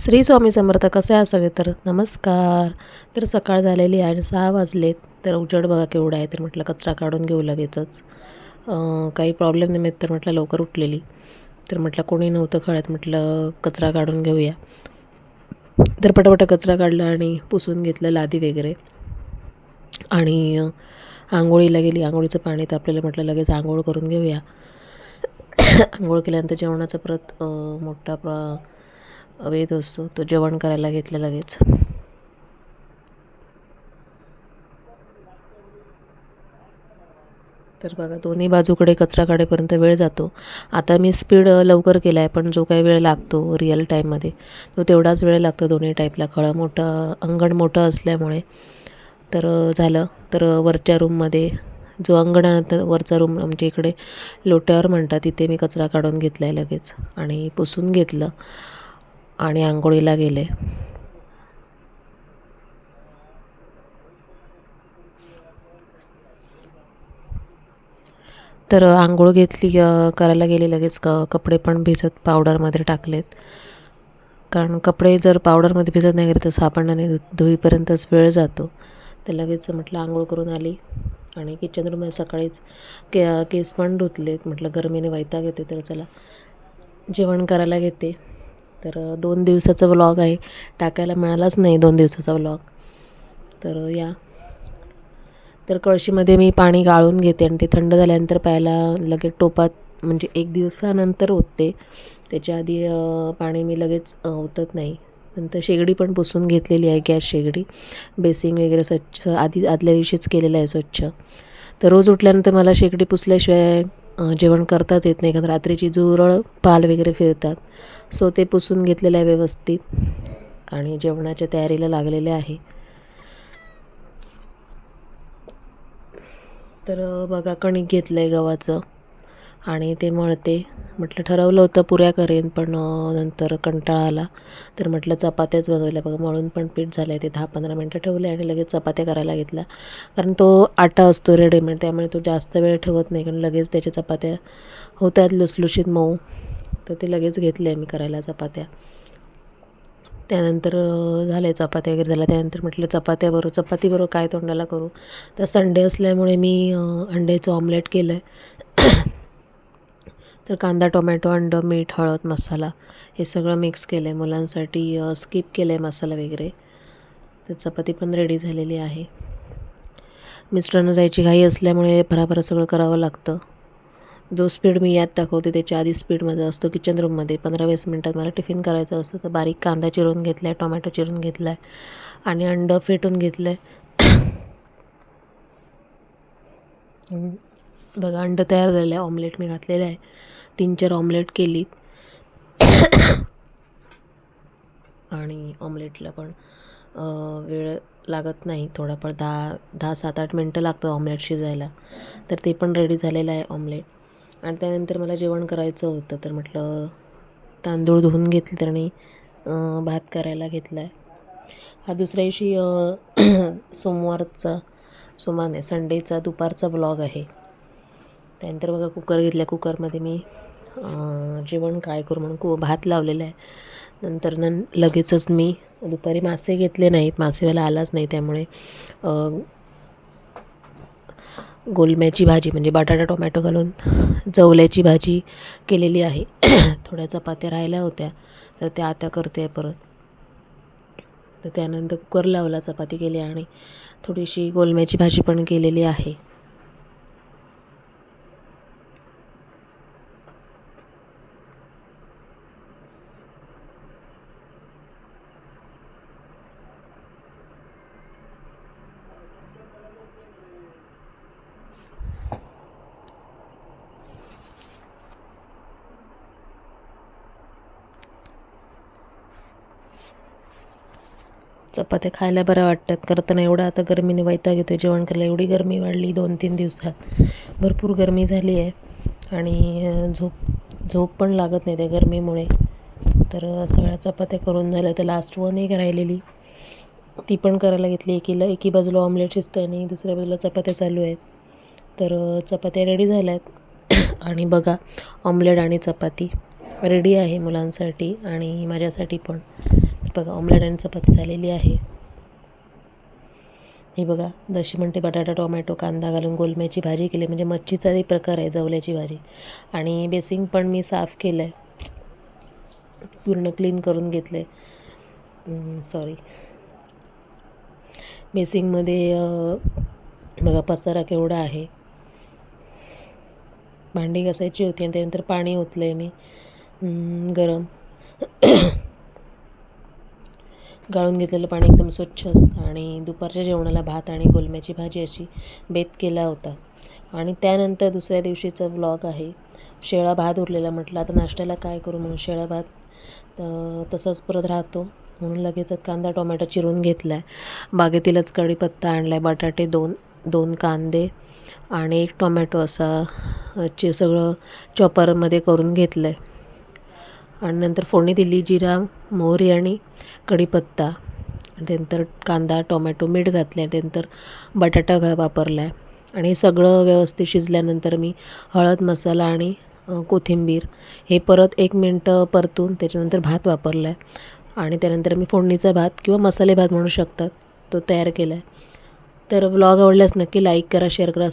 श्री स्वामी समर्थ. कसे आहे सगळे? तर नमस्कार. तर सकाळ झालेली आहे आणि 6 वाजलेत. तर उजेड बघा केवढा आहे. तर म्हटलं कचरा काढून घेऊ लगेचच. काही प्रॉब्लेम निमित्त तर म्हटलं लवकर उठलेली. तर म्हटलं कोणी नव्हतं कळत, म्हटलं कचरा काढून घेऊया. तर पटापटा कचरा काढला आणि पुसून घेतलं लादी वगैरे. आणि आंघोळीला गेली. आंघोळीचं पाणी तापलेलं, म्हटलं लगेच आंघोळ करून घेऊया. आंघोळ केल्यानंतर जेवणाचा परत मोठा वेध असतो, तो जेवण करायला घेतलं लगेच. तर बघा दोन्ही बाजूकडे कचरा काढेपर्यंत वेळ जातो. आता मी स्पीड लवकर केला आहे, पण जो काही वेळ लागतो रिअल टाईममध्ये तो तेवढाच वेळ लागतो दोन्ही टाईपला. अंगण मोठं असल्यामुळे. तर झालं. तर वरच्या रूममध्ये जो अंगणानंतर वरचा रूम आमच्या इकडे लोट्यावर म्हणतात, तिथे मी कचरा काढून घेतला आहे लगेच आणि पुसून घेतलं आणि आंघोळीला गेले. तर आंघोळ घेतली, करायला गेले लगेच. कपडे पण भिजत पावडरमध्ये टाकलेत, कारण कपडे जर पावडरमध्ये भिजत नाही गेले तर साबणाने धुईपर्यंतच वेळ जातो. तर लगेच म्हटलं आंघोळ करून आली आणि किचन रूममध्ये सकाळीच केस पण धुतलेत. म्हटलं गरमीने वैताग येते, तर चला जेवण करायला घेते. तर 2 दिवसाचा व्लॉग आहे, टाकायला मिळालाच नाही 2 दिवसाचा व्लॉग. तर तर कळशीमध्ये मी पाणी गाळून घेते आणि ते थंड झाल्यानंतर प्यायला लगेच टोपात, म्हणजे 1 दिवसानंतर ओतते. त्याच्या आधी पाणी मी लगेच ओतत नाही. नंतर शेगडी पण पुसून घेतलेली आहे, गॅस शेगडी. बेसिंग वगैरे स्वच्छ आदल्या दिवशीच केलेलं आहे स्वच्छ. तर रोज उठल्यानंतर मला शेगडी पुसल्याशिवाय जेवण करताच येत नाही, कारण रात्रीची जुरळ पाल वगैरे फिरतात. सो ते पुसून घेतलेलं आहे व्यवस्थित आणि जेवणाच्या तयारीला लागलेले आहे. तर बघा कणिक घेतलं आहे गव्हाचं आणि ते मळते. म्हटलं ठरवलं होतं पुऱ्या करेन, पण नंतर कंटाळा आला. तर म्हटलं चपात्याच बनवल्या. बघा मळून पण पीठ झालं आहे. ते 10-15 मिनटं ठेवले आणि लगेच चपात्या करायला घेतला, कारण तो आटा असतो रेडीमेड, त्यामुळे तो जास्त वेळ ठेवत नाही, कारण लगेच त्याच्या चपात्या होतात लुसलुशीत मऊ. तर ते लगेच घेतले आहे मी करायला चपात्या. त्यानंतर झाले चपात्या वगैरे झाल्या. त्यानंतर म्हटलं चपातीबरोबर काय तोंडाला करू. तर संडे असल्यामुळे मी अंड्याचं ऑमलेट केलं आहे. तर कांदा, टोमॅटो, अंडं, मीठ, हळद, मसाला हे सगळं मिक्स केलं आहे. मुलांसाठी स्किप केलं आहे मसाला वगैरे. तर चपाती पण रेडी झालेली आहे. मिस्टरांना जायची घाई असल्यामुळे भराभरा सगळं करावं लागतं. जो स्पीड मी यात दाखवते त्याच्या आधी स्पीडमध्ये असतो किचन रूममध्ये. 15-20 मिनटात मला टिफिन करायचं असतं. तर बारीक कांदा चिरून घेतला आहे, टोमॅटो चिरून घेतला आहे आणि अंडं फेटून घेतलं आहे. बघा अंडं तयार झालं आहे. ऑमलेट मी घातलेलं आहे. 3-4 ऑमलेट केली आणि ऑमलेटला पण वेळ लागत नाही, थोडा पण 7-8 मिनटं लागतं ऑमलेट शिजायला. तर ते पण रेडी झालेलं आहे ऑमलेट. आणि त्यानंतर मला जेवण करायचं होतं, तर म्हटलं तांदूळ धुवून घेतले आणि भात करायला घेतला आहे. हा दुसऱ्या दिवशी सोमवार नाही, संडेचा दुपारचा ब्लॉग आहे. त्यानंतर बघा कुकर घेतला. कुकरमध्ये मी जेवण काय करू म्हणून भात लावलेला आहे. नंतर लगेचच मी दुपारी मासे घेतले नाहीत, मासेवाला आलाच नाही, त्यामुळे गोलम्याची भाजी म्हणजे बटाटा टोमॅटो घालून जवल्याची भाजी केलेली आहे. थोड्या चपात्या राहिल्या होत्या, तर त्या आता करते परत. तर त्यानंतर कुकर लावला, चपाती केली आणि थोडीशी गोलम्याची भाजी पण केलेली आहे. चपात्या खायला बऱ्या वाटतात. करताना एवढं आता गरमीने वैताग येतो जेवण करायला. एवढी गरमी वाढली 2-3 दिवसात, भरपूर गरमी झाली आहे आणि झोप पण लागत नाही त्या गरमीमुळे. तर सगळ्या चपात्या करून झाल्या. तर लास्ट वन एक राहिलेली, ती पण करायला घेतली. एकी बाजूला ऑमलेट शिजतं आणि दुसऱ्या बाजूला चपात्या चालू आहेत. तर चपात्या रेडी झाल्यात आणि बघा ऑमलेट आणि चपाती रेडी आहे मुलांसाठी आणि माझ्यासाठी पण. बघा ऑमलेट आणि चपाती झालेली आहे. हे बघा जशी म्हणते बटाटा टोमॅटो कांदा घालून गोलम्याची भाजी केली, म्हणजे मच्छीचाही प्रकार आहे जवल्याची भाजी. आणि बेसिंग पण मी साफ केलं आहे, पूर्ण क्लीन करून घेतलं आहे. सॉरी, बेसिंगमध्ये बघा पसारा केवढा आहे. भांडी घासायची होती आणि त्यानंतर पाणी ओतलं आहे मी गरम. गाळून घेतलेलं पाणी एकदम स्वच्छ असतं. आणि दुपारच्या जेवणाला भात आणि गोलम्याची भाजी अशी बेत केला होता. आणि त्यानंतर दुसऱ्या दिवशीचा व्लॉग आहे. शेळा भात उरलेला, म्हटलं आता नाश्त्याला काय करू म्हणून शेळा भात तसंच परत राहतो म्हणून लगेचच कांदा टोमॅटो चिरून घेतला आहे. बागेतीलच कढीपत्ता आणला आहे, बटाटे दोन कांदे आणि एक टोमॅटो असा सगळं चॉपरमध्ये करून घेतलं आहे. आणि नंतर फोडणी दिली, जिरा मोहरी आणि कढीपत्ता. त्यानंतर कांदा टोमॅटो मीठ घातले. त्यानंतर बटाटा वापरला आहे. आणि हे सगळं व्यवस्थित शिजल्यानंतर मी हळद मसाला आणि कोथिंबीर हे परत 1 मिनटं परतून त्याच्यानंतर भात वापरला आहे. आणि त्यानंतर मी फोडणीचा भात किंवा मसाले भात म्हणू शकतात तो तयार केला आहे. तर व्लॉग आवडल्यास नक्की लाईक करा, शेअर करा,